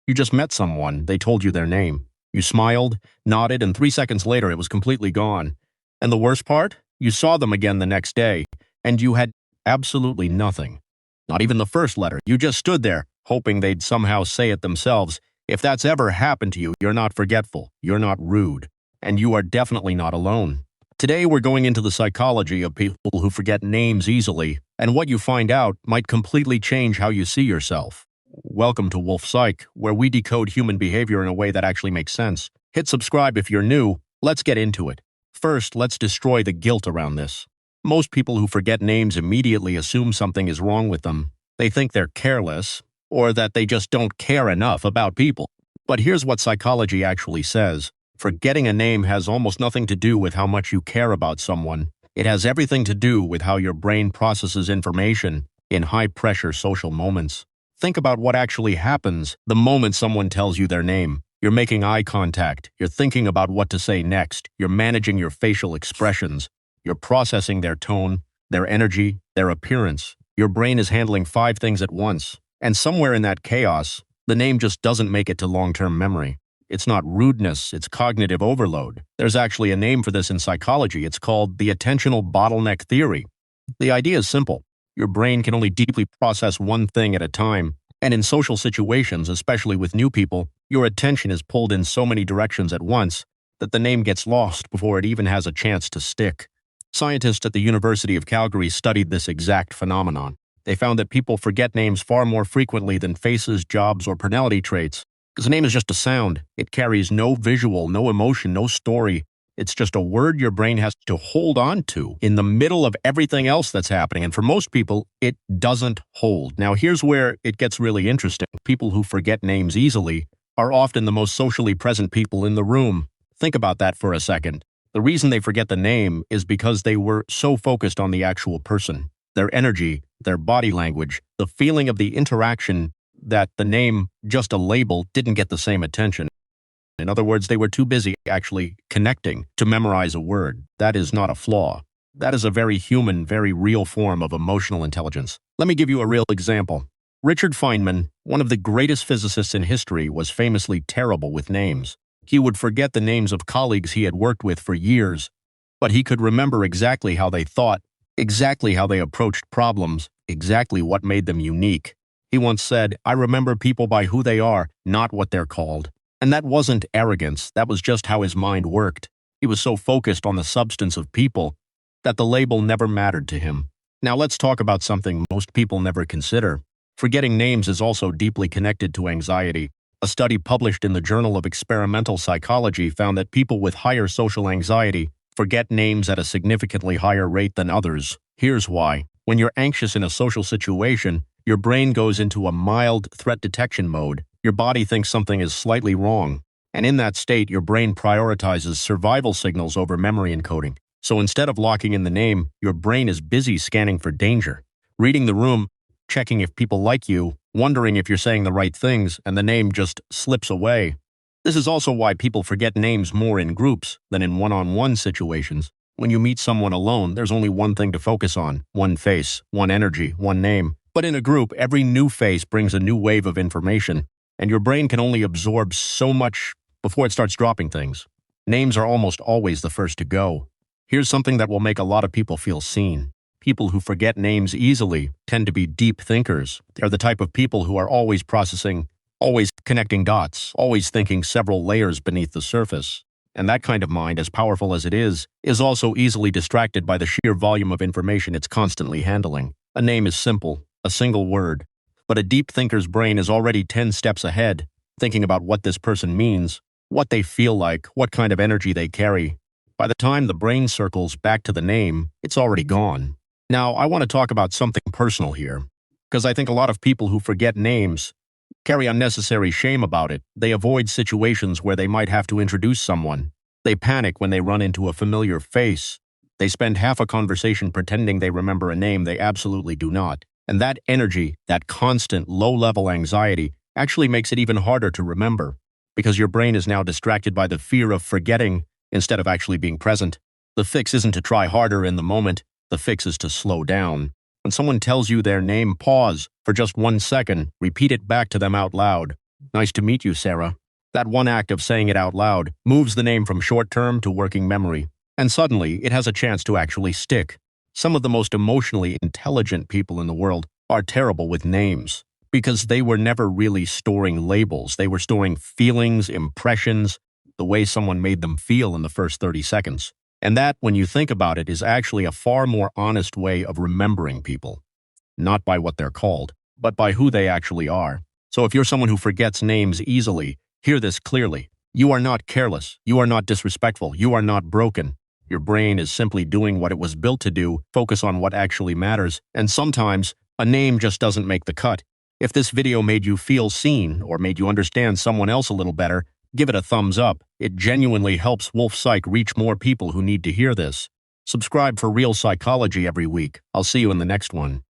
You just met someone, they told you their name. You smiled, nodded, and 3 seconds later it was completely gone. And the worst part? You saw them again the next day, and you had absolutely nothing. Not even the first letter. You just stood there, hoping they'd somehow say it themselves. If that's ever happened to you, you're not forgetful, you're not rude, and you are definitely not alone. Today we're going into the psychology of people who forget names easily, and what you find out might completely change how you see yourself. Welcome to Psych, where we decode human behavior in a way that actually makes sense. Hit subscribe if you're new. Let's get into it. First, let's destroy the guilt around this. Most people who forget names immediately assume something is wrong with them. They think they're careless, or that they just don't care enough about people. But here's what psychology actually says. Forgetting a name has almost nothing to do with how much you care about someone. It has everything to do with how your brain processes information in high-pressure social moments. Think about what actually happens the moment someone tells you their name. You're making eye contact. You're thinking about what to say next. You're managing your facial expressions. You're processing their tone, their energy, their appearance. Your brain is handling 5 things at once. And somewhere in that chaos, the name just doesn't make it to long-term memory. It's not rudeness, it's cognitive overload. There's actually a name for this in psychology. It's called the attentional bottleneck theory. The idea is simple. Your brain can only deeply process one thing at a time. And in social situations, especially with new people, your attention is pulled in so many directions at once that the name gets lost before it even has a chance to stick. Scientists at the University of Calgary studied this exact phenomenon. They found that people forget names far more frequently than faces, jobs, or personality traits. Because a name is just a sound. It carries no visual, no emotion, no story. It's just a word your brain has to hold on to in the middle of everything else that's happening. And for most people, it doesn't hold. Now, here's where it gets really interesting. People who forget names easily are often the most socially present people in the room. Think about that for a second. The reason they forget the name is because they were so focused on the actual person, their energy, their body language, the feeling of the interaction, that the name, just a label, didn't get the same attention. In other words, they were too busy actually connecting to memorize a word. That is not a flaw. That is a very human, very real form of emotional intelligence. Let me give you a real example. Richard Feynman, one of the greatest physicists in history, was famously terrible with names. He would forget the names of colleagues he had worked with for years, but he could remember exactly how they thought, exactly how they approached problems, exactly what made them unique. He once said, "I remember people by who they are, not what they're called." And that wasn't arrogance, that was just how his mind worked. He was so focused on the substance of people that the label never mattered to him. Now let's talk about something most people never consider. Forgetting names is also deeply connected to anxiety. A study published in the Journal of Experimental Psychology found that people with higher social anxiety forget names at a significantly higher rate than others. Here's why. When you're anxious in a social situation, your brain goes into a mild threat detection mode. Your body thinks something is slightly wrong. And in that state, your brain prioritizes survival signals over memory encoding. So instead of locking in the name, your brain is busy scanning for danger, reading the room, checking if people like you, wondering if you're saying the right things, and the name just slips away. This is also why people forget names more in groups than in one-on-one situations. When you meet someone alone, there's only one thing to focus on, one face, one energy, one name. But in a group, every new face brings a new wave of information, and your brain can only absorb so much before it starts dropping things. Names are almost always the first to go. Here's something that will make a lot of people feel seen. People who forget names easily tend to be deep thinkers. They're the type of people who are always processing, always connecting dots, always thinking several layers beneath the surface. And that kind of mind, as powerful as it is also easily distracted by the sheer volume of information it's constantly handling. A name is simple, a single word. But a deep thinker's brain is already 10 steps ahead, thinking about what this person means, what they feel like, what kind of energy they carry. By the time the brain circles back to the name, it's already gone. Now, I want to talk about something personal here, because I think a lot of people who forget names carry unnecessary shame about it. They avoid situations where they might have to introduce someone. They panic when they run into a familiar face. They spend half a conversation pretending they remember a name they absolutely do not. And that energy, that constant low-level anxiety, actually makes it even harder to remember, because your brain is now distracted by the fear of forgetting instead of actually being present. The fix isn't to try harder in the moment. The fix is to slow down. When someone tells you their name, pause for just 1 second, repeat it back to them out loud. Nice to meet you, Sarah. That one act of saying it out loud moves the name from short-term to working memory, and suddenly it has a chance to actually stick. Some of the most emotionally intelligent people in the world are terrible with names because they were never really storing labels. They were storing feelings, impressions, the way someone made them feel in the first 30 seconds. And that, when you think about it, is actually a far more honest way of remembering people. Not by what they're called, but by who they actually are. So if you're someone who forgets names easily, hear this clearly. You are not careless. You are not disrespectful. You are not broken. Your brain is simply doing what it was built to do, focus on what actually matters, and sometimes a name just doesn't make the cut. If this video made you feel seen or made you understand someone else a little better, give it a thumbs up. It genuinely helps Wolf Psych reach more people who need to hear this. Subscribe for real psychology every week. I'll see you in the next one.